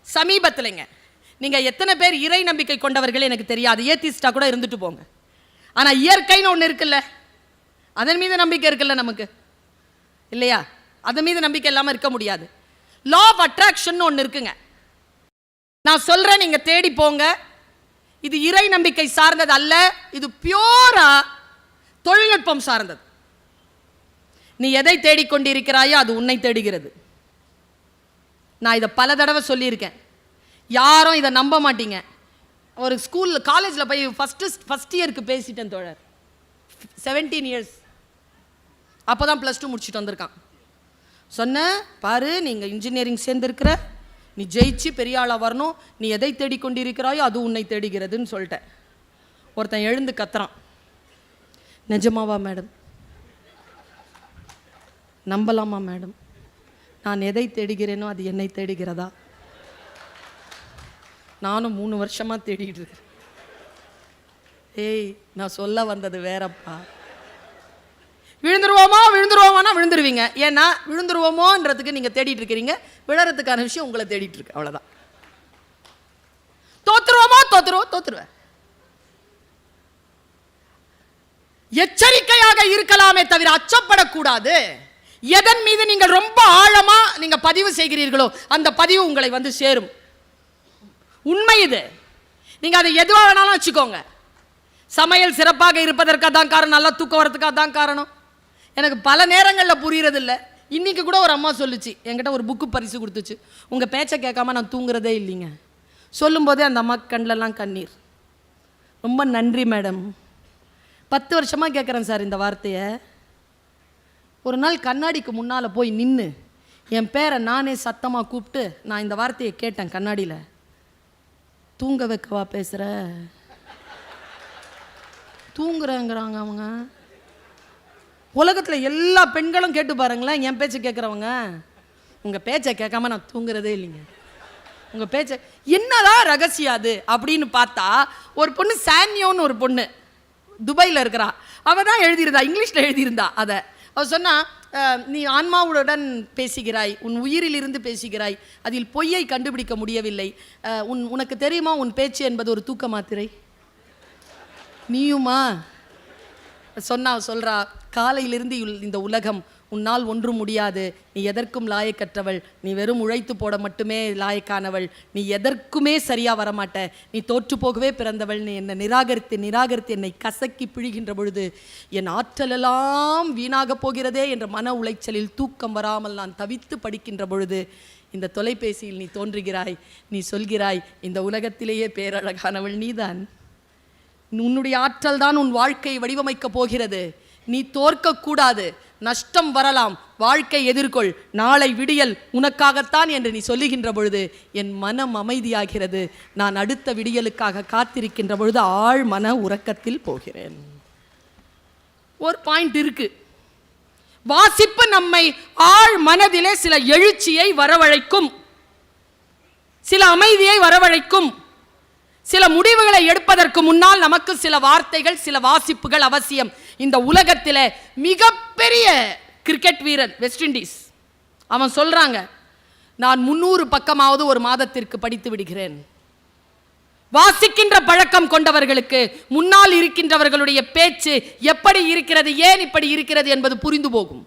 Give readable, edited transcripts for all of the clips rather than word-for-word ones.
சமீபத்தில்ங்க நீங்கள் எத்தனை பேர் இறை நம்பிக்கை கொண்டவர்கள் எனக்கு தெரியாது, ஏத்திஸ்டா கூட இருந்துட்டு போங்க. ஆனால் இயற்கைன்னு ஒன்று இருக்குல்ல, அதன் மீது நம்பிக்கை இருக்குல்ல நமக்கு, இல்லையா? அதன் மீது நம்பிக்கை இல்லாமல் இருக்க முடியாது. லா ஆஃப் அட்ராக்ஷன் ஒன்று இருக்குங்க. நான் சொல்கிறேன், நீங்கள் தேடி போங்க. இது இறை நம்பிக்கை சார்ந்தது அல்ல, இது பியூரா தொழில்நுட்பம் சார்ந்தது. நீ எதை தேடிக்கொண்டிருக்கிறாயோ அது உன்னை தேடுகிறது. நான் இதை பல தடவை சொல்லியிருக்கேன், யாரும் இதை நம்ப மாட்டீங்க. ஒரு ஸ்கூலில் காலேஜில் போய் ஃபஸ்ட் இயருக்கு பேசிட்டேன் தோழர், 17 years, அப்போ தான் +2 முடிச்சுட்டு வந்திருக்கான். சொன்னேன், பாரு நீங்கள் இன்ஜினியரிங் சேர்ந்துருக்கிற, நீ ஜெயிச்சு பெரிய ஆளாக வரணும், நீ எதை தேடிக்கொண்டிருக்கிறாயோ அது உன்னை தேடுகிறதுன்னு சொல்லிட்டேன். ஒருத்தன் எழுந்து கத்துறான், நிஜமாவா மேடம்? நம்பலாமா மேடம்? நான் எதை தேடுகிறேனோ அது என்னை தேடுகிறதா? நானும் 3 வருஷமாக தேடிட்டு இருக்கேன். ஏய், நான் சொல்ல வந்தது வேறப்பா. விழுந்துருவோமானா விழுந்துருவீங்க. ஏன்னா விழுந்துருவோமோன்றதுக்கு நீங்கள் தேடிட்டு இருக்கிறீங்க, விழறதுக்கான விஷயம் உங்களை தேடிட்டு இருக்கு, அவ்வளோதான். தோத்துருவேன். எச்சரிக்கையாக இருக்கலாமே தவிர அச்சப்படக்கூடாது. எதன் மீது நீங்கள் ரொம்ப ஆழமா நீங்க பதிவு செய்கிறீர்களோ அந்த பதிவு உங்களை வந்து சேரும். உண்மை இது. நீங்க அதை எதுவா வேணாலும் வச்சுக்கோங்க. சமையல் சிறப்பாக இருப்பதற்காக தான் காரணம், நல்லா தூக்கம் வரதுக்காக தான் காரணம். எனக்கு பல நேரங்களில் புரியறது இல்லை. இன்னைக்கு கூட ஒரு அம்மா சொல்லுச்சு, என்கிட்ட ஒரு புக்கு பரிசு கொடுத்துச்சு, உங்கள் பேச்சை கேட்காம நான் தூங்குறதே இல்லைங்க. சொல்லும்போதே அந்த அம்மா கண்ணிலலாம் கண்ணீர். ரொம்ப நன்றி மேடம். 10 வருஷமாக கேட்குறேன் சார் இந்த வார்த்தையை. ஒரு நாள் கண்ணாடிக்கு முன்னால் போய் நின்று என் பேரை நானே சத்தமாக கூப்பிட்டு நான் இந்த வார்த்தையை கேட்டேன் கண்ணாடியில். தூங்க வைக்கவா பேசுகிற? தூங்குறேங்கிறாங்க அவங்க. உலகத்தில் எல்லா பெண்களும் கேட்டு பாருங்களேன், என் பேச்சை கேட்குறவங்க. உங்கள் பேச்சை கேட்காம நான் தூங்குறதே இல்லைங்க. உங்கள் பேச்சை என்னதான் ரகசியம் அது அப்படின்னு பார்த்தா, ஒரு பொண்ணு சான்யோன்னு ஒரு பொண்ணு துபாயில் இருக்கிறா, அவள் தான் எழுதியிருந்தா, இங்கிலீஷில் எழுதியிருந்தா. அதை அவள் சொன்னா, நீ ஆன்மாவுடன் பேசுகிறாய், உன் உயிரில் இருந்து பேசுகிறாய், அதில் பொய்யை கண்டுபிடிக்க முடியவில்லை. உனக்கு தெரியுமா உன் பேச்சு என்பது ஒரு தூக்க மாத்திரை? நீயுமா? சொல்றா, காலையிலிருந்து இந்த உலகம் உன்னால் ஒன்றும் முடியாது, நீ எதற்கும் லாயக்கற்றவள், நீ வெறும் உழைத்து போட மட்டுமே லாயக்கானவள், நீ எதற்குமே சரியாக வரமாட்ட, நீ தோற்று போகவே பிறந்தவள், நீ என்னை நிராகரித்து என்னை கசக்கி பிழிகின்ற பொழுது என் ஆற்றலெல்லாம் வீணாக போகிறதே என்ற மன உளைச்சலில் தூக்கம் வராமல் நான் தவித்து படிக்கின்ற பொழுது இந்த தொலைபேசியில் நீ தோன்றுகிறாய். நீ சொல்கிறாய், இந்த உலகத்திலேயே பேரழகானவள் நீதான், உன்னுடைய ஆற்றல் தான் உன் வாழ்க்கையை வடிவமைக்கப் போகிறது, நீ தோற்கக்கூடாது, நஷ்டம் வரலாம், வாழ்க்கை எதிர்கொள், நாளை விடியல் உனக்காகத்தான் என்று நீ சொல்லுகின்ற பொழுது என் மனம் அமைதியாகிறது. நான் அடுத்த விடியலுக்காக காத்திருக்கின்ற பொழுது ஆழ் மன உறக்கத்தில் போகிறேன். ஒரு பாயிண்ட் இருக்கு, வாசிப்பு நம்மை ஆழ் மனதிலே சில எழுச்சியை வரவழைக்கும், சில அமைதியை வரவழைக்கும். சில முடிவுகளை எடுப்பதற்கு முன்னால் நமக்கு சில வார்த்தைகள், சில வாசிப்புகள் அவசியம். இந்த உலகத்தில் மிகப்பெரிய கிரிக்கெட் வீரன் வெஸ்ட் இண்டீஸ், அவன் சொல்றாங்க, நான் 300 பக்கமாவது ஒரு மாதத்திற்கு படித்து விடுகிறேன். வாசிக்கின்ற பழக்கம் கொண்டவர்களுக்கு முன்னால் இருக்கின்றவர்களுடைய பேச்சு எப்படி இருக்கிறது, ஏன் இப்படி இருக்கிறது என்பது புரிந்து போகும்.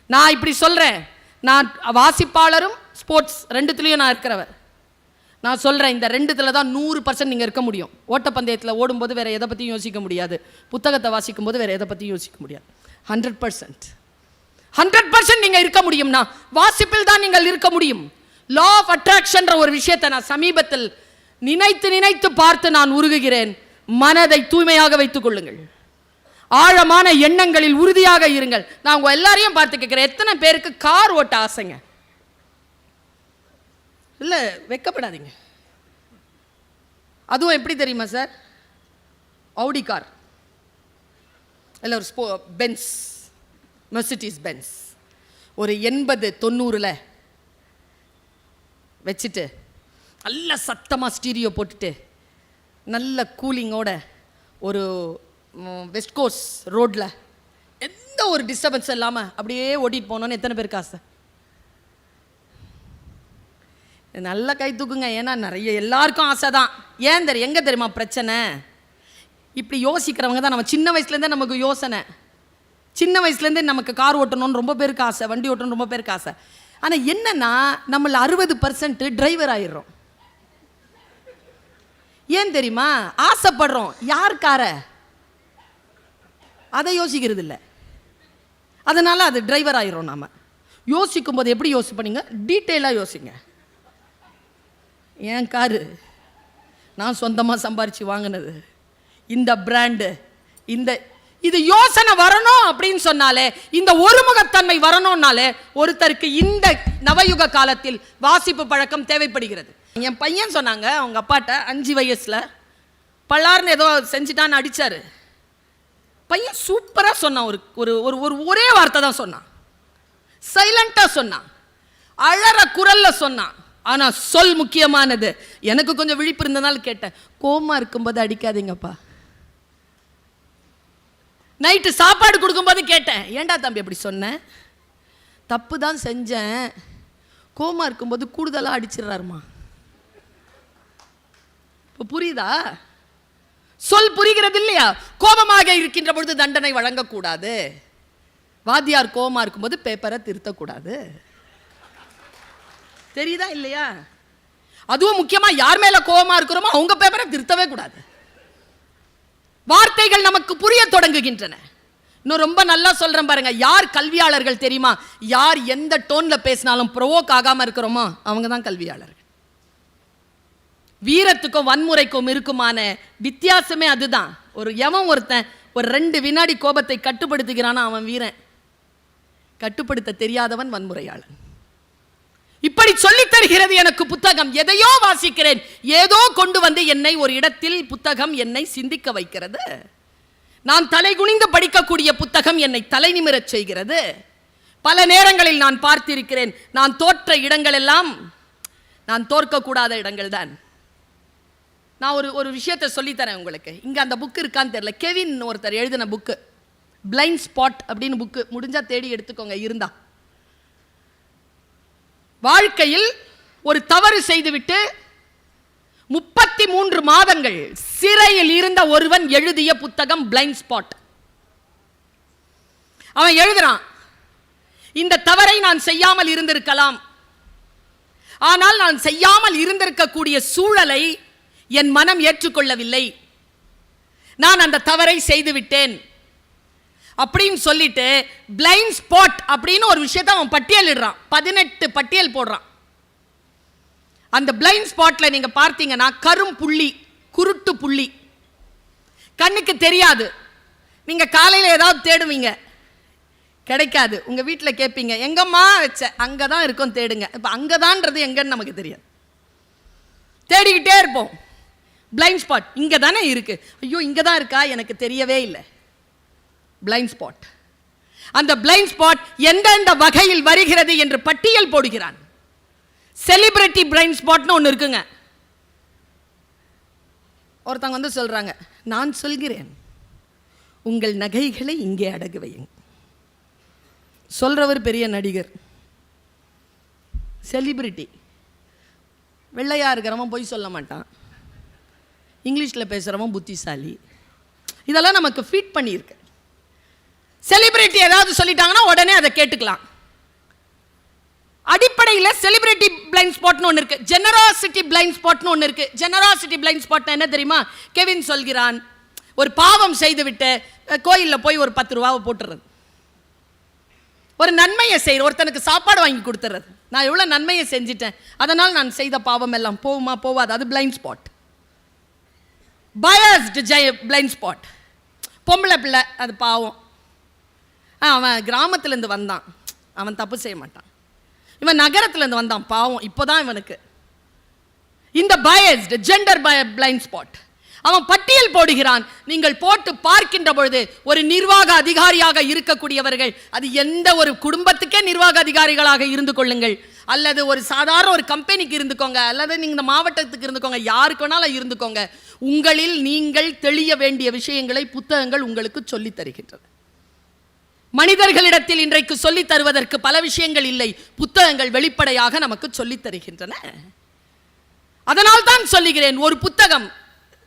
நான் இப்படி சொல்றேன், நான் வாசிப்பாளரும் ஸ்போர்ட்ஸ் ரெண்டுத்துலேயும் நான் இருக்கிறவர். நான் சொல்கிறேன், இந்த ரெண்டுத்தில் தான் 100% நீங்கள் இருக்க முடியும். ஓட்டப்பந்தயத்தில் ஓடும்போது வேறு எதை பற்றியும் யோசிக்க முடியாது, புத்தகத்தை வாசிக்கும் போது வேறு எதை பற்றியும் யோசிக்க முடியாது. 100% நீங்கள் இருக்க முடியும்னா வாசிப்பில் தான் நீங்கள் இருக்க முடியும். லா ஆஃப் அட்ராக்ஷன்ற ஒரு விஷயத்தை நான் சமீபத்தில் நினைத்து பார்த்து நான் உருகுகிறேன். மனதை தூய்மையாக வைத்துக் கொள்ளுங்கள், ஆழமான எண்ணங்களில் உறுதியாக இருங்கள். நான் உங்கள் எல்லாரையும் பார்த்து கேட்குறேன், எத்தனை பேருக்கு கார் ஓட்ட ஆசைங்க? இல்லை, வெக்கப்படாதீங்க. அதுவும் எப்படி தெரியுமா சார்? ஆடி கார் இல்லை, ஒரு பென்ஸ், மெர்சிடிஸ் பென்ஸ் ஒரு 80-90 வச்சுட்டு நல்ல சத்தமாக ஸ்டீரியோ போட்டுட்டு நல்ல கூலிங்கோட ஒரு வெஸ்ட் கோஸ்ட் ரோட்டில் எந்த ஒரு டிஸ்டர்பன்ஸ் இல்லாமல் அப்படியே ஓட்டிகிட்டு போனோன்னு எத்தனை பேருக்கு ஆசை? நல்ல கை தூக்குங்க. ஏன்னா நிறைய எல்லாருக்கும் ஆசை தான். ஏன் தெரியும், எங்கே தெரியுமா பிரச்சனை? இப்படி யோசிக்கிறவங்க தான். நம்ம சின்ன வயசுலேருந்தே நமக்கு யோசனை, சின்ன வயசுலேருந்தே நமக்கு கார் ஓட்டணும்னு ரொம்ப பேருக்கு ஆசை, வண்டி ஓட்டணும்னு ரொம்ப பேருக்கு ஆசை. ஆனால் என்னன்னா நம்மள 60% டிரைவர் ஆயிடுறோம். ஏன் தெரியுமா? ஆசைப்படுறோம், யார் கார அதை யோசிக்கிறது இல்லை. அதனால அது டிரைவர் ஆயிரும். நாம யோசிக்கும் போது எப்படி யோசிப்பீங்க? டீட்டெயிலாக யோசிங்க. என் காரு நான் சொந்தமாக சம்பாரித்து வாங்கினது, இந்த பிராண்டு, இந்த இது யோசனை வரணும் அப்படின்னு சொன்னாலே, இந்த ஒருமுகத்தன்மை வரணும்னாலே ஒருத்தருக்கு இந்த நவயுக காலத்தில் வாசிப்பு பழக்கம் தேவைப்படுகிறது. என் பையன் சொன்னாங்க, அவங்க அப்பாட்ட 5 வயசில் பல்லார்னு ஏதோ செஞ்சுட்டான்னு அடித்தார். பையன் சூப்பராக சொன்னான். ஒரே வார்த்தை தான் சொன்னான், சைலண்டாக சொன்னான், அழற குரலில் சொன்னான். ஆனால் சொல் முக்கியமானது. எனக்கு கொஞ்சம் விழிப்பு இருந்ததால் கேட்டேன், கோமா இருக்கும்போது அடிக்காதீங்கப்பா. நைட்டு சாப்பாடு கொடுக்கும்போது கேட்டேன், ஏண்டா தம்பி அப்படி சொன்னேன்? தப்பு தான் செஞ்சேன், கோமா இருக்கும்போது கூடுதலாக அடிச்சிடறாருமா. இப்போ புரியுதா? சொல் புரிகிறது இல்லையா? கோபமாக இருக்கின்ற பொழுது தண்டனை வழங்கக்கூடாது. வாத்தியார் கோபமாக இருக்கும்போது பேப்பரை திருத்தக்கூடாது. தெரியுதா இல்லையா? அதுவும் முக்கியமாக யார் மேலே கோபமாக இருக்கிறோமோ அவங்க பேப்பரை திருத்தவே கூடாது. வார்த்தைகள் நமக்கு புரிய தொடங்குகின்றன. இன்னும் ரொம்ப நல்லா சொல்றேன் பாருங்க. யார் கல்வியாளர்கள் தெரியுமா? யார் எந்த டோன்ல பேசினாலும் ப்ரொவோக் ஆகாம இருக்கிறோமோ அவங்க தான் கல்வியாளர்கள். வீரத்துக்கும் வன்முறைக்கும் இருக்குமான வித்தியாசமே அதுதான். ஒருத்தன் ஒரு 2 வினாடி கோபத்தை கட்டுப்படுத்துகிறானா அவன் வீரன். கட்டுப்படுத்த தெரியாதவன் வன்முறையாளன். இப்படி சொல்லித் தருகிறது எனக்கு புத்தகம். எதையோ வாசிக்கிறேன், ஏதோ கொண்டு வந்து என்னை ஒரு இடத்தில் புத்தகம் என்னை சிந்திக்க வைக்கிறது. நான் தலை குனிந்து படிக்கக்கூடிய புத்தகம் என்னை தலை நிமிரச் செய்கிறது. பல நேரங்களில் நான் பார்த்திருக்கிறேன், நான் தோற்ற இடங்கள் எல்லாம் நான் தோற்கக்கூடாத இடங்கள் தான். நான் ஒரு விஷயத்தை சொல்லித்தரேன் உங்களுக்கு. இங்கே அந்த புக்கு இருக்கான்னு தெரியல. கெவின் ஒருத்தர் எழுதின புக்கு, பிளைண்ட் ஸ்பாட் அப்படின்னு புக்கு. முடிஞ்சா தேடி எடுத்துக்கோங்க இருந்தா. வாழ்க்கையில் ஒரு தவறு செய்துவிட்டு 33 மாதங்கள் சிறையில் இருந்த ஒருவன் எழுதிய புத்தகம் பிளைண்ட் ஸ்பாட். அவன் எழுதுறான், இந்த தவறை நான் செய்யாமல் இருந்திருக்கலாம், ஆனால் நான் செய்யாமல் இருந்திருக்கக்கூடிய சூழலை என் மனம் ஏற்றுக்கொள்ளவில்லை, நான் அந்த தவறை செய்துவிட்டேன் அப்படின்னு சொல்லிட்டு பிளைண்ட் ஸ்பாட் அப்படின்னு ஒரு விஷயத்தை அவன் பட்டியலிடுறான். 18 பட்டியல் போடுறான். அந்த பிளைண்ட் ஸ்பாட்ல நீங்க பார்த்தீங்கன்னா கரும் புள்ளி, குருட்டு புள்ளி, கண்ணுக்கு தெரியாது. நீங்க காலையில் ஏதாவது தேடுவீங்க, கிடைக்காது. உங்க வீட்டில் கேட்பீங்க, எங்கம்மா வச்ச? அங்கதான் இருக்கும், தேடுங்க. இப்போ அங்கதான்றது எங்கன்னு நமக்கு தெரியாது, தேடிக்கிட்டே இருப்போம். பிளைண்ட் ஸ்பாட் இங்க தானே இருக்கு, ஐயோ இங்க தான் இருக்கா, எனக்கு தெரியவே இல்லை. Blind spot. அந்த பிளைண்ட் ஸ்பாட் எந்தெந்த வகையில் வருகிறது என்று பட்டியல் போடுகிறான். செலிபிரிட்டி பிளைண்ட் ஸ்பாட்னு ஒன்று இருக்குங்க. ஒருத்தவங்க வந்து சொல்றாங்க, நான் சொல்கிறேன் உங்கள் நகைகளை இங்கே அடகு வையுங்க. சொல்றவர் பெரிய நடிகர், செலிபிரிட்டி. வெள்ளையா இருக்கிறவன் போய் சொல்ல மாட்டான், இங்கிலீஷில் பேசுகிறவன் புத்திசாலி. இதெல்லாம் நமக்கு ஃபீட் பண்ணியிருக்கு. செலிபிரிட்டி ஏதாவது சொல்லிட்டாங்கன்னா உடனே அதை கேட்டுக்கலாம். அடிப்படையில் செலிபிரிட்டி பிளைண்ட் ஸ்பாட்னு ஒன்று இருக்கு, ஜெனராசிட்டி பிளைண்ட் ஸ்பாட்னு ஒன்று இருக்கு. ஜெனராசிட்டி பிளைண்ட் ஸ்பாட் என்ன தெரியுமா? கெவின் சொல்கிறான், ஒரு பாவம் செய்துவிட்டு கோயிலில் போய் ஒரு 10 ரூபாவை போட்டுறது, ஒரு நன்மையை செய்கிற ஒருத்தனுக்கு சாப்பாடு வாங்கி கொடுத்துறது. நான் எவ்வளோ நன்மையை செஞ்சிட்டேன், அதனால் நான் செய்த பாவம் எல்லாம் போகுமா போவாது, அது blind spot. Biased blind spot. பொம்பளை பிள்ளை, அது பாவம், அவன் கிராமத்துலேருந்து வந்தான், அவன் தப்பு செய்ய மாட்டான். இவன் நகரத்துலேருந்து வந்தான், பாவம், இப்போதான் இவனுக்கு. இந்த பயஸ்டு ஜெண்டர் பிளைண்ட் ஸ்பாட். அவன் பட்டியல் போடுகிறான். நீங்கள் போட்டு பார்க்கின்ற பொழுது ஒரு நிர்வாக அதிகாரியாக இருக்கக்கூடியவர்கள், அது எந்த ஒரு குடும்பத்துக்கே நிர்வாக அதிகாரிகளாக இருந்து கொள்ளுங்கள், அல்லது ஒரு சாதாரண ஒரு கம்பெனிக்கு இருந்துக்கோங்க, அல்லது நீங்கள் இந்த மாவட்டத்துக்கு இருந்துக்கோங்க, யாருக்கு வேணாலும் இருந்துக்கோங்க, உங்களில் நீங்கள் தெளிய வேண்டிய விஷயங்களை புத்தகங்கள் உங்களுக்கு சொல்லித் தருகின்றன. மனிதர்களிடத்தில் இன்றைக்கு சொல்லித் தருவதற்கு பல விஷயங்கள் இல்லை, புத்தகங்கள் வெளிப்படையாக நமக்கு சொல்லித் தருகின்றன. அதனால் தான் சொல்லுகிறேன், ஒரு புத்தகம்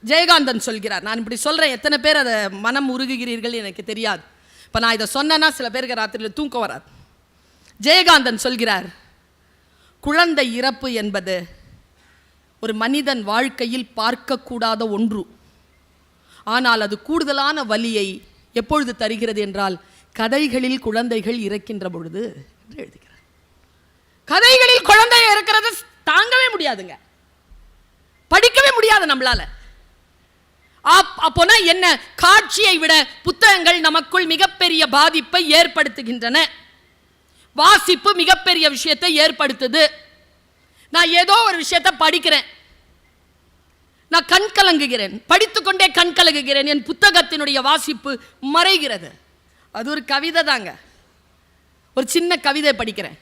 ஜெயகாந்தன் சொல்கிறார். நான் இப்படி சொல்றேன், எத்தனை பேர் அதை மனம் உருகுகிறீர்கள் எனக்கு தெரியாது. இப்போ நான் இதை சொன்னேன்னா சில பேருக்கு ராத்திரியில் தூக்கம் வராது. ஜெயகாந்தன் சொல்கிறார், குழந்தை இறப்பு என்பது ஒரு மனிதன் வாழ்க்கையில் பார்க்கக்கூடாத ஒன்று. ஆனால் அது கூடுதலான வலியை எப்பொழுது தருகிறது என்றால் கதைகளில் குழந்தைகள் இறக்கின்ற பொழுது என்று எழுதுகிறார். கதைகளில் குழந்தை இறக்கிறது தாங்கவே முடியாதுங்க, படிக்கவே முடியாது நம்மளால. அப்போனா என்ன? காட்சியை விட புத்தகங்கள் நமக்குள் மிகப்பெரிய பாதிப்பை ஏற்படுத்துகின்றன. வாசிப்பு மிகப்பெரிய விஷயத்தை ஏற்படுத்துது. நான் ஏதோ ஒரு விஷயத்தை படிக்கிறேன், நான் கண் கலங்குகிறேன், படித்துக்கொண்டே கண் கலங்குகிறேன், என் புத்தகத்தினுடைய வாசிப்பு மறைகிறது. அது ஒரு கவிதை தாங்க, ஒரு சின்ன கவிதை படிக்கிறேன்,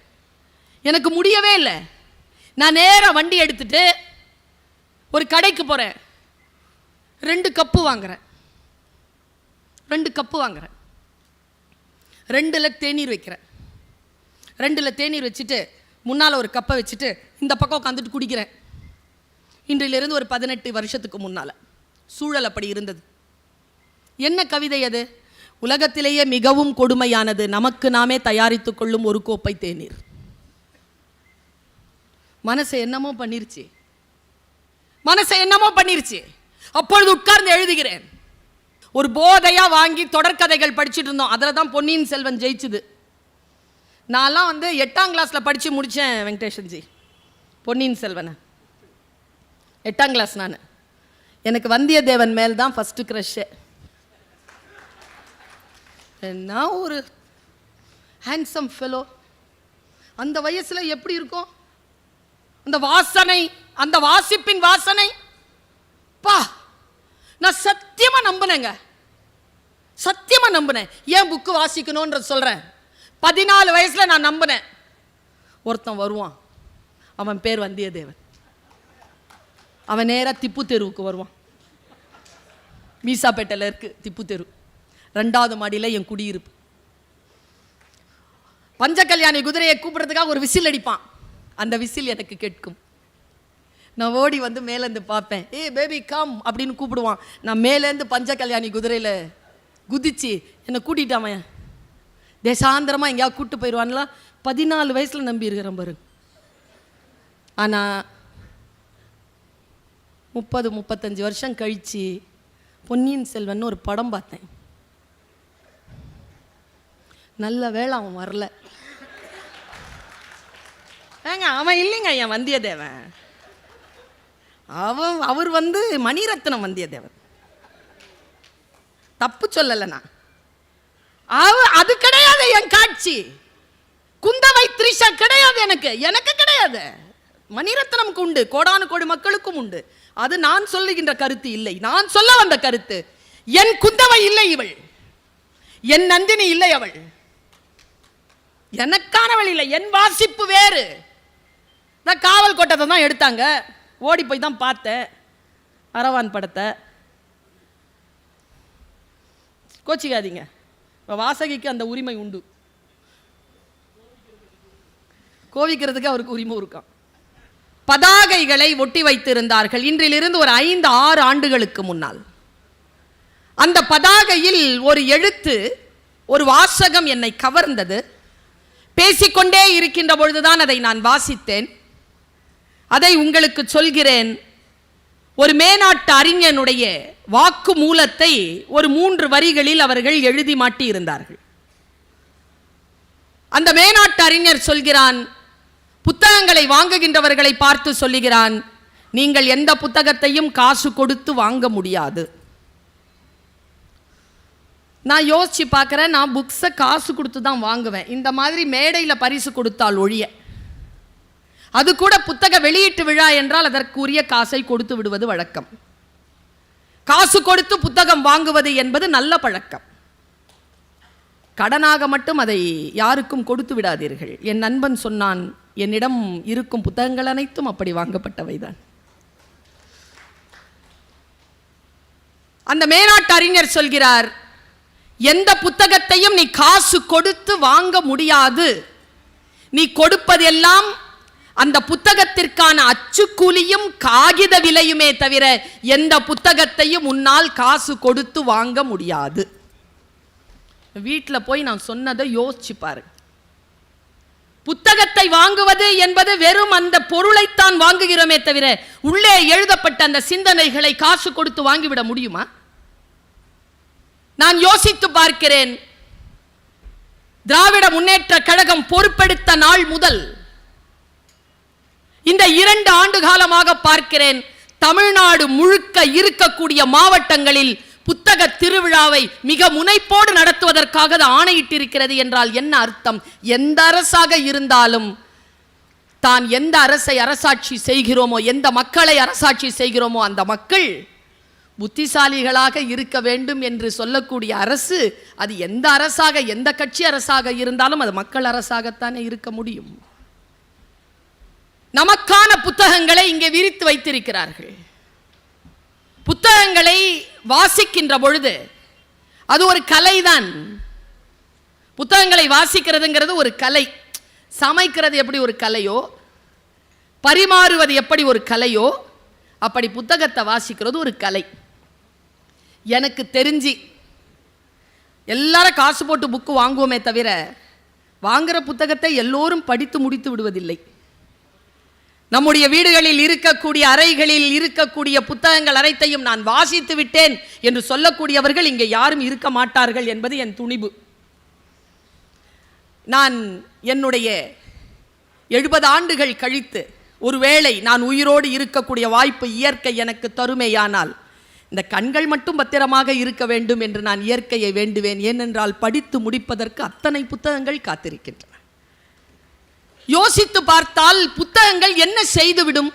எனக்கு முடியவே இல்லை. நான் நேராக வண்டி எடுத்துட்டு ஒரு கடைக்கு போகிறேன், 2 கப்பு வாங்குறேன், 2 கப்பு வாங்குறேன், 2ல் தேநீர் வைக்கிறேன், 2ல் தேநீர் வச்சுட்டு முன்னால் ஒரு கப்பை வச்சுட்டு இந்த பக்கம் உட்காந்துட்டு குடிக்கிறேன். இன்றிலிருந்து ஒரு 18 வருஷத்துக்கு முன்னால் சூழல் அப்படி இருந்தது. என்ன கவிதை அது? உலகத்திலேயே மிகவும் கொடுமையானது நமக்கு நாமே தயாரித்துக் கொள்ளும் ஒரு கோப்பை தேநீர். மனசை என்னமோ பண்ணிருச்சு, மனசை என்னமோ பண்ணிருச்சு. அப்பொழுது உட்கார்ந்து எழுதுகிறேன். ஒரு போதையா வாங்கி தொடர்கதைகள் படிச்சுட்டு இருந்தோம், அதில் தான் பொன்னியின் செல்வன் ஜெயிச்சுது. நான்லாம் 8ஆம் கிளாஸில் படித்து முடித்தேன் வெங்கடேஷன்ஜி, பொன்னியின் செல்வனை 8ஆம் கிளாஸ். எனக்கு வந்தியத்தேவன் மேல் தான் ஃபஸ்ட்டு க்ரஷ்ஷு. என்ன ஒரு ஹேண்ட்ஸம் ஃபெலோ, அந்த வயசில் எப்படி இருக்கும் அந்த வாசனை, அந்த வாசிப்பின் வாசனை. பா, நான் சத்தியமாக நம்பினேங்க, சத்தியமாக நம்பினேன். ஏன் புக்கு வாசிக்கணுன்ற சொல்கிறேன். 14 வயசில் நான் நம்பினேன். ஒருத்தன் வருவான், அவன் பேர் வந்தியத்தேவன். அவன் நேராக திப்பு தெருவுக்கு வருவான். மீசாப்பேட்டையில் இருக்குது திப்பு தெரு, 2வது மாடியில் என் குடியிருப்பு. பஞ்சகல்யாணி குதிரையை கூப்பிட்றதுக்காக ஒரு விசில் அடிப்பான். அந்த விசில் எனக்கு கேட்கும். நான் ஓடி மேலேருந்து பார்ப்பேன். ஏ பேபி கம் அப்படின்னு கூப்பிடுவான். நான் மேலேருந்து பஞ்சகல்யாணி குதிரையில் குதிச்சு என்னை கூட்டிட்டாமன் தேசாந்திரமாக எங்கேயாவது கூப்பிட்டு போயிடுவான்லாம் 14 வயசில் நம்பி இருக்கிறேன் பாரு. ஆனால் 30-35 வருஷம் கழித்து பொன்னியின் செல்வன் ஒரு படம் பார்த்தேன். நல்ல வேளை அவன் வரல. ஏங்க அவன் இல்லைங்க என் வந்தியத்தேவன், அவர் மணிரத்னம் வந்தியத்தேவன். தப்பு சொல்லலைண்ணா, அது கிடையாது என் காட்சி. குந்தவை த்ரிஷா கிடையாது, எனக்கு கிடையாது. மணிரத்னம்க்கு உண்டு, கோடானு கோடி மக்களுக்கும் உண்டு. அது நான் சொல்லுகின்ற கருத்து இல்லை. நான் சொல்ல வந்த கருத்து, என் குந்தவை இல்லை இவள், என் நந்தினி இல்லை அவள், எனக்கானவள் இல்லை. என் வாசிப்பு வேறு. நான் காவல் கோட்டத்தை தான் எடுத்தாங்க, ஓடி போய் தான் பார்த்தேன் அரவான் படத்தை. கோச்சிக்காதீங்க, வாசகிக்கு அந்த உரிமை உண்டு, கோவிக்கிறதுக்கு அவருக்கு உரிமை இருக்கான். பதாகைகளை ஒட்டி வைத்திருந்தார்கள். இன்றிலிருந்து ஒரு 5-6 ஆண்டுகளுக்கு முன்னால் அந்த பதாகையில் ஒரு எழுத்து, ஒரு வாசகம் என்னை கவர்ந்தது. பேசிக்கொண்டே இருக்கின்ற பொழுதுதான் அதை நான் வாசித்தேன். அதை உங்களுக்கு சொல்கிறேன். ஒரு மேனாட்டு அறிஞனுடைய வாக்கு மூலத்தை ஒரு 3 வரிகளில் அவர்கள் எழுதி மாட்டி இருந்தார்கள். அந்த மேனாட்டு அறிஞர் சொல்கிறான், புத்தகங்களை வாங்குகின்றவர்களை பார்த்து சொல்லுகிறான், நீங்கள் எந்த புத்தகத்தையும் காசு கொடுத்து வாங்க முடியாது. நான் யோசிச்சு பார்க்குறேன், நான் புக்ஸை காசு கொடுத்து தான் வாங்குவேன். இந்த மாதிரி மேடையில் பரிசு கொடுத்தால் ஒழிய, அது கூட புத்தக வெளியீட்டு விழா என்றால் அதற்குரிய காசை கொடுத்து விடுவது வழக்கம். காசு கொடுத்து புத்தகம் வாங்குவது என்பது நல்ல பழக்கம். கடனாக மட்டும் அதை யாருக்கும் கொடுத்து விடாதீர்கள். என் நண்பன் சொன்னான், என்னிடம் இருக்கும் புத்தகங்கள் அனைத்தும் அப்படி வாங்கப்பட்டவைதான். அந்த மேனாட்டு அறிஞர் சொல்கிறார், எந்த புத்தகத்தையும் நீ காசு கொடுத்து வாங்க முடியாது. நீ கொடுப்பதெல்லாம் அந்த புத்தகத்திற்கான அச்சுக்கூலியும் காகித விலையுமே தவிர எந்த புத்தகத்தையும் உன்னால் காசு கொடுத்து வாங்க முடியாது. வீட்டில் போய் நான் சொன்னதை யோசிச்சு பாரு. புத்தகத்தை வாங்குவது என்பது வெறும் அந்த பொருளைத்தான் வாங்குகிறோமே தவிர உள்ளே எழுதப்பட்ட அந்த சிந்தனைகளை காசு கொடுத்து வாங்கிவிட முடியுமா? நான் யோசித்து பார்க்கிறேன். திராவிட முன்னேற்ற கழகம் பொறுப்பெடுத்த நாள் முதல் இந்த 2 ஆண்டு காலமாக பார்க்கிறேன், தமிழ்நாடு முழுக்க இருக்கக்கூடிய மாவட்டங்களில் புத்தக திருவிழாவை மிக முனைப்போடு நடத்துவதற்காக ஆணையிட்டிருக்கிறது என்றால் என்ன அர்த்தம்? எந்த அரசாக இருந்தாலும் தான் எந்த அரசை அரசாட்சி செய்கிறோமோ, எந்த மக்களை அரசாட்சி செய்கிறோமோ அந்த மக்கள் புத்திசாலிகளாக இருக்க வேண்டும் என்று சொல்லக்கூடிய அரசு, அது எந்த அரசாக, எந்த கட்சி அரசாக இருந்தாலும் அது மக்கள் அரசாகத்தானே இருக்க முடியும். நமக்கான புத்தகங்களை இங்கே விரித்து வைத்திருக்கிறார்கள். புத்தகங்களை வாசிக்கின்ற பொழுது அது ஒரு கலைதான். புத்தகங்களை வாசிக்கிறதுங்கிறது ஒரு கலை. சமைக்கிறது எப்படி ஒரு கலையோ, பரிமாறுவது எப்படி ஒரு கலையோ, அப்படி புத்தகத்தை வாசிக்கிறது ஒரு கலை. எனக்கு தெரிஞ்சு எல்லாரும் காசு போட்டு புக்கு வாங்குவோமே தவிர வாங்குற புத்தகத்தை எல்லோரும் படித்து முடித்து விடுவதில்லை. நம்முடைய வீடுகளில் இருக்கக்கூடிய அறைகளில் இருக்கக்கூடிய புத்தகங்கள் அனைத்தையும் நான் வாசித்து விட்டேன் என்று சொல்லக்கூடியவர்கள் இங்கே யாரும் இருக்க மாட்டார்கள் என்பது என் துணிவு. நான் என்னுடைய 70 ஆண்டுகள் கழித்து ஒருவேளை நான் உயிரோடு இருக்கக்கூடிய வாய்ப்பு இயற்கை எனக்கு தருமேயானால் இந்த கண்கள் மட்டும் பத்திரமாக இருக்க வேண்டும் என்று நான் இயற்கையை வேண்டுவேன். ஏனென்றால் படித்து முடிப்பதற்கு அத்தனை புத்தகங்கள் காத்திருக்கின்றன. யோசித்து பார்த்தால் புத்தகங்கள் என்ன செய்துவிடும்?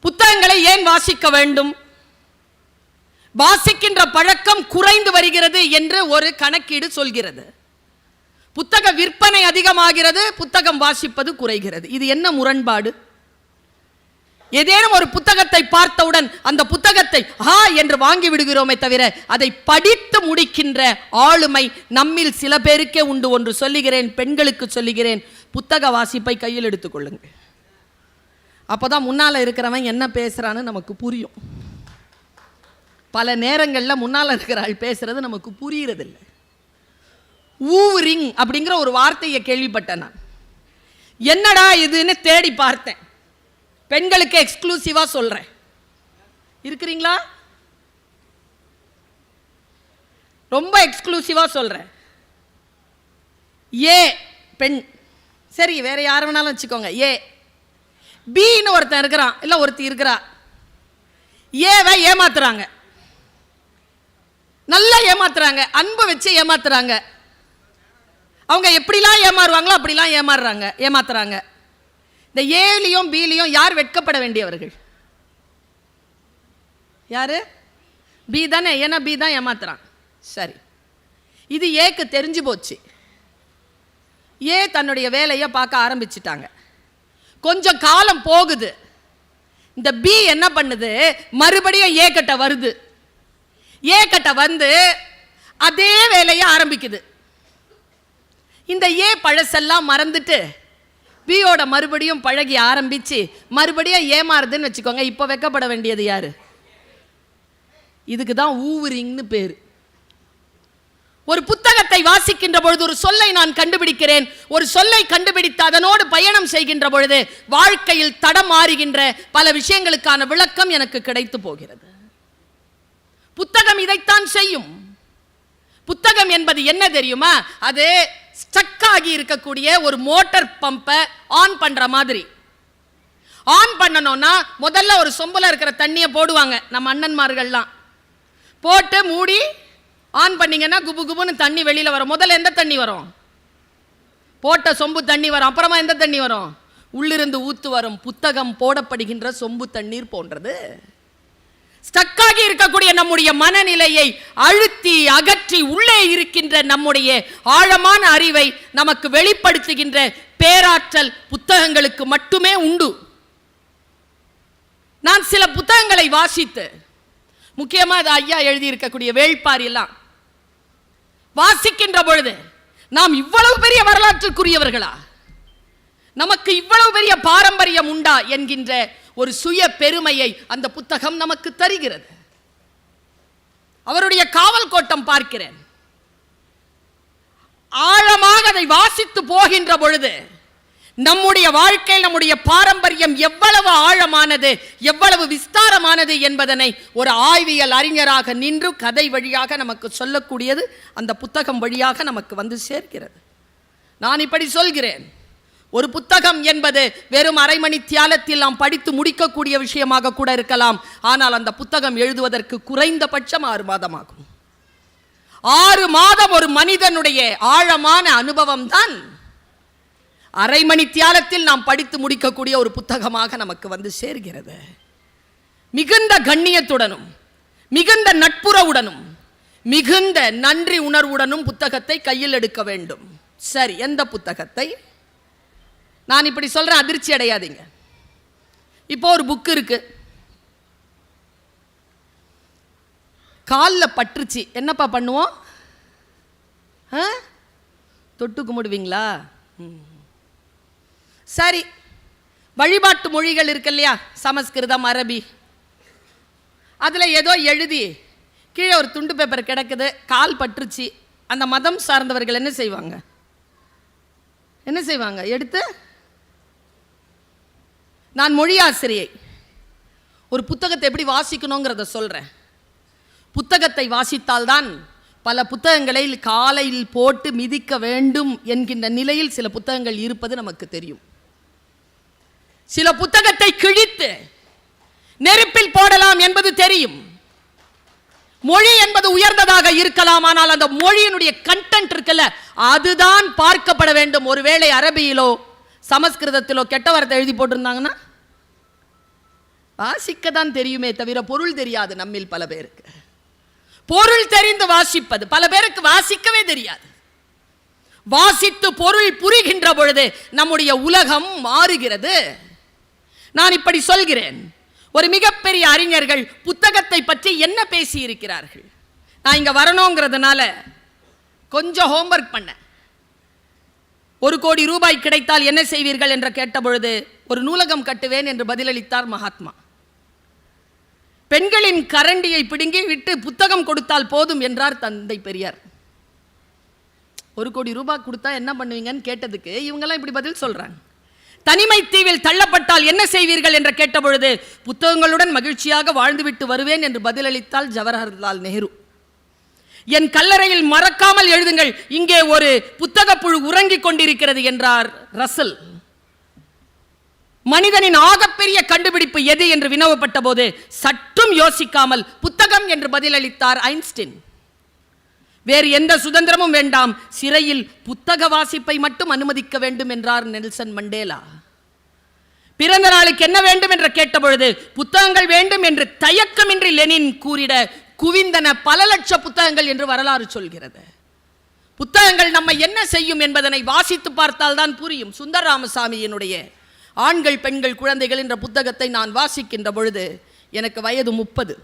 புத்தகங்களை ஏன் வாசிக்க வேண்டும்? வாசிக்கின்ற பழக்கம் குறைந்து வருகிறது என்று ஒரு கணக்கீடு சொல்கிறது. புத்தக விற்பனை அதிகமாகிறது, புத்தகம் வாசிப்பது குறைகிறது. இது என்ன முரண்பாடு? ஏதேனும் ஒரு புத்தகத்தை பார்த்தவுடன் அந்த புத்தகத்தை என்று வாங்கி விடுகிறோமே தவிர அதை படித்து முடிக்கின்ற ஆளுமை நம்மில் சில பேருக்கே உண்டு. ஒன்று சொல்லுகிறேன், பெண்களுக்கு சொல்லுகிறேன், புத்தக வாசிப்பை கையில் எடுத்துக்கொள்ளுங்க. அப்போதான் முன்னால் இருக்கிறவன் என்ன பேசுறான்னு நமக்கு புரியும். பல நேரங்களில் முன்னால் இருக்கிறாள் பேசுறது நமக்கு புரியறதில்லை. ஊரிங் அப்படிங்கிற ஒரு வார்த்தையை கேள்விப்பட்டேன். நான் என்னடா இதுன்னு தேடி பார்த்தேன். பெண்களுக்கு எக்ஸ்க்ளூசிவா சொல்றேன். இருக்கிறீங்களா? ரொம்ப எக்ஸ்க்ளூசிவா சொல்றேன். ஏ பெண், சரி வேற யார வேணாலும் வச்சுக்கோங்க. ஏ பின்னு ஒருத்தன் இருக்கிறான், இல்ல ஒருத்தி இருக்கிறா. ஏவை ஏமாத்துறாங்க, நல்லா ஏமாத்துறாங்க, அன்பு வச்சு ஏமாத்துறாங்க. அவங்க எப்படிலாம் ஏமாறுவாங்களோ அப்படிலாம் ஏமாத்துறாங்க. இந்த ஏலியும் பிலியும் யார் வெட்கப்பட வேண்டியவர்கள்? யாரு? பி தானே. ஏன்னா பி தான் ஏமாத்துறான். சரி, இது ஏக்கு தெரிஞ்சு போச்சு. ஏ தன்னுடைய வேலையை பார்க்க ஆரம்பிச்சிட்டாங்க. கொஞ்சம் காலம் போகுது. இந்த பி என்ன பண்ணுது? மறுபடியும் ஏ கிட்ட வருது. ஏ கிட்ட வந்து அதே வேலையை ஆரம்பிக்குது. இந்த ஏ பழசெல்லாம் மறந்துட்டு பியோட மறுபடியும் பழகி ஆரம்பிச்சு மறுபடியும் ஏமாறுதுன்னு வச்சுக்கோங்க. இப்போ வெக்கப்பட வேண்டியது யாரு? இதுக்கு தான் ஊவரிங்னு பேரு. ஒரு புத்தகத்தை வாசிக்கின்ற பொழுது ஒரு சொல்லை நான் கண்டுபிடிக்கிறேன். ஒரு சொல்லை கண்டுபிடித்து அதனோடு பயணம் செய்கின்ற பொழுது வாழ்க்கையில் தடம் மாறுகின்ற பல விஷயங்களுக்கான விளக்கம் எனக்கு கிடைத்து போகிறது. புத்தகம் இதைத்தான் செய்யும். புத்தகம் என்பது என்ன தெரியுமா? அது ஸ்டக் ஆகி இருக்கக்கூடிய ஒரு மோட்டார் பம்பை ஆன் பண்ற மாதிரி. ஆன் பண்ணணும்னா முதல்ல ஒரு சொம்புல இருக்கிற தண்ணியை போடுவாங்க நம்ம அண்ணன்மார்கள்லாம். போட்டு மூடி ஆன் பண்ணீங்கன்னா குபு குபுன்னு தண்ணி வெளியில வரும். முதல்ல எந்த தண்ணி வரும்? போட்ட சொம்பு தண்ணி வரும். அப்புறமா எந்த தண்ணி வரும்? உள்ளிருந்து ஊத்து வரும். புத்தகம் போடப்படுகின்ற சொம்பு தண்ணீர் போன்றது. ஸ்டக்காகி இருக்கக்கூடிய நம்முடைய மனநிலையை அழுத்தி அகற்றி உள்ளே இருக்கின்ற நம்முடைய ஆழமான அறிவை நமக்கு வெளிப்படுத்துகின்ற பேராற்றல் புத்தகங்களுக்கு மட்டுமே உண்டு. நான் சில புத்தகங்களை வாசித்து, முக்கியமா இது ஐயா எழுதி இருக்கக்கூடிய வேள்பாரி எல்லாம் வாசிக்கின்ற பொழுது நாம் இவ்வளவு பெரிய வரலாற்றுக்குரியவர்களா? நமக்கு இவ்வளவு பெரிய பாரம்பரியம் உண்டா என்கின்ற ஒரு சுய பெருமையை அந்த புத்தகம் நமக்கு தருகிறது. அவருடைய காவல் கோட்டம் பார்க்கிறேன். ஆழமாக அதை வாசித்து போகின்ற பொழுது நம்முடைய வாழ்க்கையில் நம்முடைய பாரம்பரியம் எவ்வளவு ஆழமானது, எவ்வளவு விஸ்தாரமானது என்பதனை ஒரு ஆய்வியல் அறிஞராக நின்று கதை வழியாக நமக்கு சொல்லக்கூடியது அந்த புத்தகம் வழியாக நமக்கு வந்து சேர்க்கிறது. நான் இப்படி சொல்கிறேன், ஒரு புத்தகம் என்பது வெறும் அரை மணி தியாலத்தில் நாம் படித்து முடிக்கக்கூடிய விஷயமாக கூட இருக்கலாம். ஆனால் அந்த புத்தகம் எழுதுவதற்கு குறைந்தபட்சம் 6 மாதம் ஆகும். 6 மாதம் ஒரு மனிதனுடைய ஆழமான அனுபவம் தான் அரை மணி தியாலத்தில் நாம் படித்து முடிக்கக்கூடிய ஒரு புத்தகமாக நமக்கு வந்து சேர்கிறது. மிகுந்த கண்ணியத்துடனும் மிகுந்த நட்புறவுடனும் மிகுந்த நன்றி உணர்வுடனும் புத்தகத்தை கையில் எடுக்க வேண்டும். சரி, எந்த புத்தகத்தை? நான் இப்படி சொல்றேன், அதிர்ச்சி அடையாதீங்க. இப்போ ஒரு புக் இருக்கு, காலில் பற்றுச்சு, என்னப்பா பண்ணுவோம்? தொட்டு கும்பிடுவீங்களா? சரி, வழிபாட்டு மொழிகள் இருக்கு இல்லையா, சமஸ்கிருதம், அரபி, அதில் ஏதோ எழுதி கீழே ஒரு துண்டு பேப்பர் கிடக்குது, கால் பற்றுச்சு. அந்த மதம் சார்ந்தவர்கள் என்ன செய்வாங்க? எடுத்து, நான் மொழி ஆசிரியை, ஒரு புத்தகத்தை எப்படி வாசிக்கணுங்கிறத சொல்கிறேன். புத்தகத்தை வாசித்தால்தான் பல புத்தகங்களை காலையில் போட்டு மிதிக்க வேண்டும் என்கின்ற நிலையில் சில புத்தகங்கள் இருப்பது நமக்கு தெரியும். சில புத்தகத்தை கிழித்து நெருப்பில் போடலாம் என்பது தெரியும். மொழி என்பது உயர்ந்ததாக இருக்கலாம், ஆனால் அந்த மொழியினுடைய கண்டென்ட் இருக்குல்ல, அதுதான் பார்க்கப்பட வேண்டும். ஒருவேளை அரபியிலோ சமஸ்கிருதத்திலோ கெட்ட வார்த்தை எழுதி போட்டிருந்தாங்கன்னா வாசிக்க தான் தெரியுமே தவிர பொருள் தெரியாது. நம்மில் பல பேருக்கு பொருள் தெரிந்து வாசிப்பது, பல பேருக்கு வாசிக்கவே தெரியாது. வாசித்து பொருள் புரிகின்ற பொழுது நம்முடைய உலகம் மாறுகிறது. நான் இப்படி சொல்கிறேன், ஒரு மிகப்பெரிய அறிஞர்கள் புத்தகத்தை பற்றி என்ன பேசி இருக்கிறார்கள். நான் இங்க வரணுங்கிறதுனால கொஞ்சம் ஹோம்வொர்க் பண்ணேன். 1 கோடி ரூபாய் கிடைத்தால் என்ன செய்வீர்கள் என்று கேட்ட பொழுது ஒரு நூலகம் கட்டுவேன் என்று பதிலளித்தார் மகாத்மா. பெண்களின் கரண்டியை பிடுங்கி விட்டு புத்தகம் கொடுத்தால் போதும் என்றார் தந்தை பெரியார். 1 கோடி ரூபாய் கொடுத்தா என்ன பண்ணுவீங்கன்னு கேட்டதுக்கு இவங்கெல்லாம் இப்படி பதில் சொல்றாங்க. தனிமை தீவில் தள்ளப்பட்டால் என்ன செய்வீர்கள் என்று கேட்ட பொழுது புத்தகங்களுடன் மகிழ்ச்சியாக வாழ்ந்துவிட்டு வருவேன் என்று பதிலளித்தால் ஜவஹர்லால் நேரு. என் கல்லறையில் மறக்காமல் எழுதுங்கள், இங்கே ஒரு புத்தக புழு உறங்கிக் கொண்டிருக்கிறது என்றார் ரசல். மனிதனின் ஆகப்பெரிய கண்டுபிடிப்பு எது என்று வினவப்பட்ட போது சற்றும் யோசிக்காமல் புத்தகம் என்று பதிலளித்தார் ஐன்ஸ்டீன். வேறு எந்த சுதந்திரமும் வேண்டாம், சிறையில் புத்தக வாசிப்பை மட்டும் அனுமதிக்க வேண்டும் என்றார் நெல்சன் மண்டேலா. பிறந்த நாளுக்கு என்ன வேண்டும் என்று கேட்டபொழுது புத்தகங்கள் வேண்டும் என்று தயக்கமின்றி லெனின் கூறிட குவிந்தன பல லட்ச புத்தகங்கள் என்று வரலாறு சொல்கிறது. புத்தகங்கள் நம்மை என்ன செய்யும் என்பதனை வாசித்து பார்த்தால் தான் புரியும். சுந்தர ராமசாமியினுடைய ஆண்கள் பெண்கள் குழந்தைகள் என்ற புத்தகத்தை நான் வாசிக்கின்ற பொழுது எனக்கு வயது 30.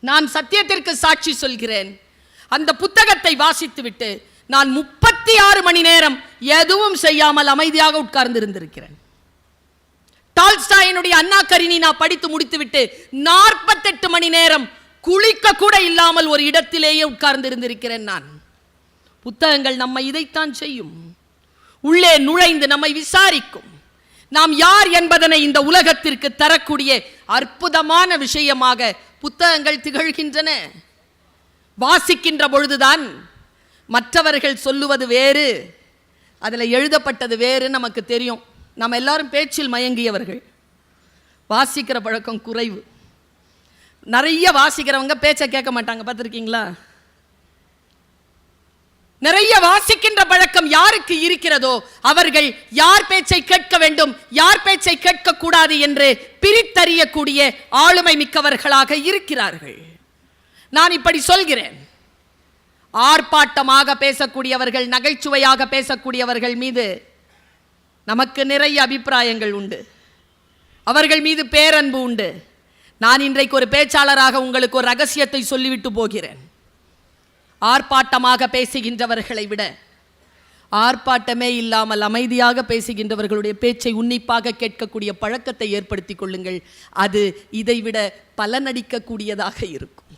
நான் சத்தியத்திற்கு சாட்சி சொல்கிறேன், அந்த புத்தகத்தை வாசித்துவிட்டு நான் 36 மணி நேரம் எதுவும் செய்யாமல் அமைதியாக உட்கார்ந்து இருந்திருக்கிறேன். டால்ஸ்டாயினுடைய அண்ணா கரினினா படித்து முடித்துவிட்டு 48 மணி நேரம் குளிக்க கூட இல்லாமல் ஒரு இடத்திலேயே உட்கார்ந்து இருந்திருக்கிறேன் நான். புத்தகங்கள் நம்மை இதைத்தான் செய்யும், உள்ளே நுழைந்து நம்மை விசாரிக்கும். நாம் யார் என்பதனை இந்த உலகத்திற்கு தரக்கூடிய அற்புதமான விஷயமாக புத்தகங்கள் திகழ்கின்றன. வாசிக்கின்ற பொழுதுதான் மற்றவர்கள் சொல்லுவது வேறு, அதில் எழுதப்பட்டது வேறு நமக்கு தெரியும். நம்ம எல்லாரும் பேச்சில் மயங்கியவர்கள், வாசிக்கிற பழக்கம் குறைவு. நிறைய வாசிக்கிறவங்க பேச்சை கேட்க மாட்டாங்க, பார்த்துருக்கீங்களா? நிறைய வாசிக்கின்ற பழக்கம் யாருக்கு இருக்கிறதோ அவர்கள் யார் பேச்சை கேட்க வேண்டும், யார் பேச்சை கேட்க கூடாது என்று பிரித்தறியக்கூடிய ஆளுமை மிக்கவர்களாக இருக்கிறார்கள். நான் இப்படி சொல்கிறேன், ஆர்ப்பாட்டமாக பேசக்கூடியவர்கள், நகைச்சுவையாக பேசக்கூடியவர்கள் மீது நமக்கு நிறைய அபிப்பிராயங்கள் உண்டு, அவர்கள் மீது பேரன்பு உண்டு. நான் இன்றைக்கு ஒரு பேச்சாளராக உங்களுக்கு ஒரு ரகசியத்தை சொல்லிவிட்டு போகிறேன். ஆர்ப்பாட்டமாக பேசுகின்றவர்களை விட ஆர்ப்பாட்டமே இல்லாமல் அமைதியாக பேசுகின்றவர்களுடைய பேச்சை உன்னிப்பாக கேட்கக்கூடிய பழக்கத்தை ஏற்படுத்திக் கொள்ளுங்கள். அது இதைவிட பலனடிக்கக்கூடியதாக இருக்கும்.